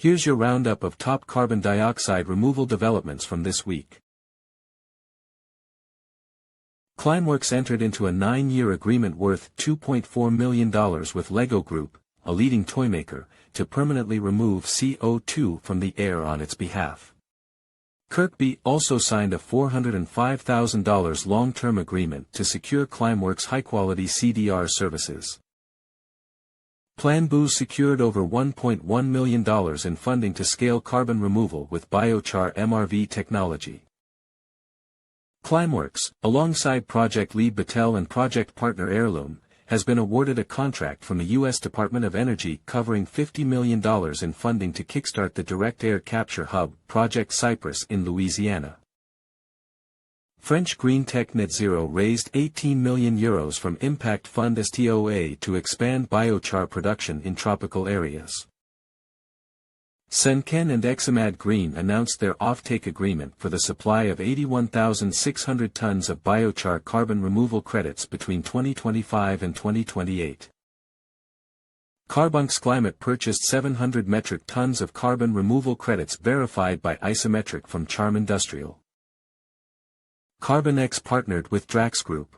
Here's your roundup of top carbon dioxide removal developments from this week. Climeworks entered into a 9-year agreement worth $2.4 million with LEGO Group, a leading toymaker, to permanently remove CO2 from the air on its behalf. KIRKBI also signed a $405,000 long-term agreement to secure Climeworks' high-quality CDR services. Planboo secured over $1.1 million in funding to scale carbon removal with biochar MRV technology. Climeworks, alongside project lead Battelle and project partner Heirloom, has been awarded a contract from the U.S. Department of Energy covering $50 million in funding to kickstart the direct air capture hub, Project Cypress in Louisiana. French greentech NetZero raised €18 million from impact fund STOA to expand biochar production in tropical areas. Sanken and Eximad Green announced their offtake agreement for the supply of 81,600 tons of biochar carbon removal credits between 2025 and 2028. ClimeWorks purchased 700 metric tons of carbon removal credits verified by Isometric from Charm Industrial. CarbonX partnered with Drax Group.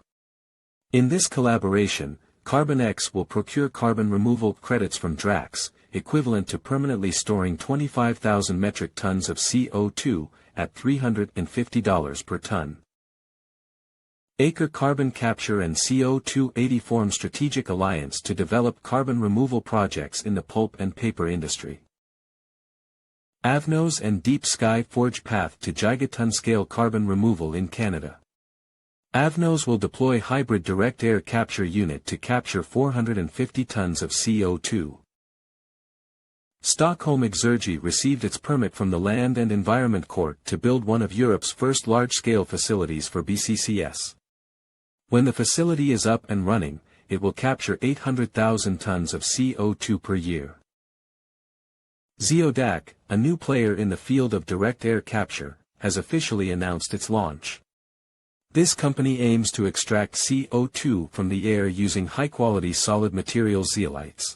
In this collaboration, CarbonX will procure carbon removal credits from Drax, equivalent to permanently storing 25,000 metric tons of CO2, at $350 per ton. Acre Carbon Capture and CO2 form strategic alliance to develop carbon removal projects in the pulp and paper industry. Avnos and Deep Sky forge path to gigaton-scale carbon removal in Canada. Avnos will deploy hybrid direct air capture unit to capture 450 tons of CO2. 𝐖𝐞𝐞𝐤𝐥𝐲 received its permit from the Land and Environment Court to build one of Europe's first large-scale facilities for BCCS. When the facility is up and running, it will capture 800,000 tons of CO2 per year. 𝐷𝐷𝐸𝐿, a new player in the field of direct air capture, has officially announced its launch. This company aims to extract CO2 from the air using high-quality solid material zeolites.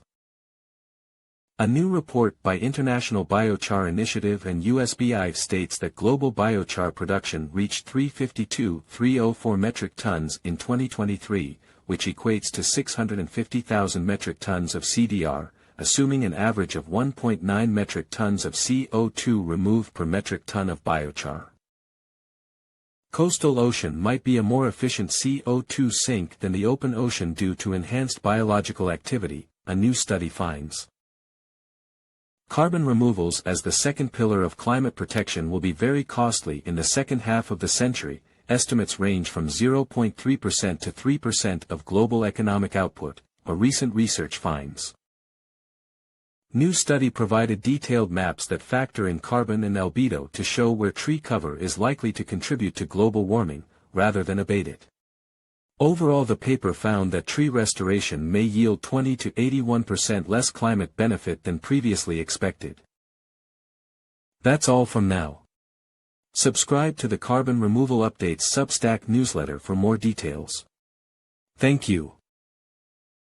A new report by International Biochar Initiative and USBI states that global biochar production reached 352,304 metric tons in 2023, which equates to 650,000 metric tons of CDR, assuming an average of 1.9 metric tons of CO2 removed per metric ton of biochar. Coastal ocean might be a more efficient CO2 sink than the open ocean due to enhanced biological activity, a new study finds. Carbon removals as the second pillar of climate protection will be very costly in the second half of the century. Estimates range from 0.3% to 3% of global economic output, a recent research finds. New study provided detailed maps that factor in carbon and albedo to show where tree cover is likely to contribute to global warming, rather than abate it. Overall, the paper found that tree restoration may yield 20 to 81% less climate benefit than previously expected. That's all from now. Subscribe to the Carbon Removal Updates Substack newsletter for more details. Thank you.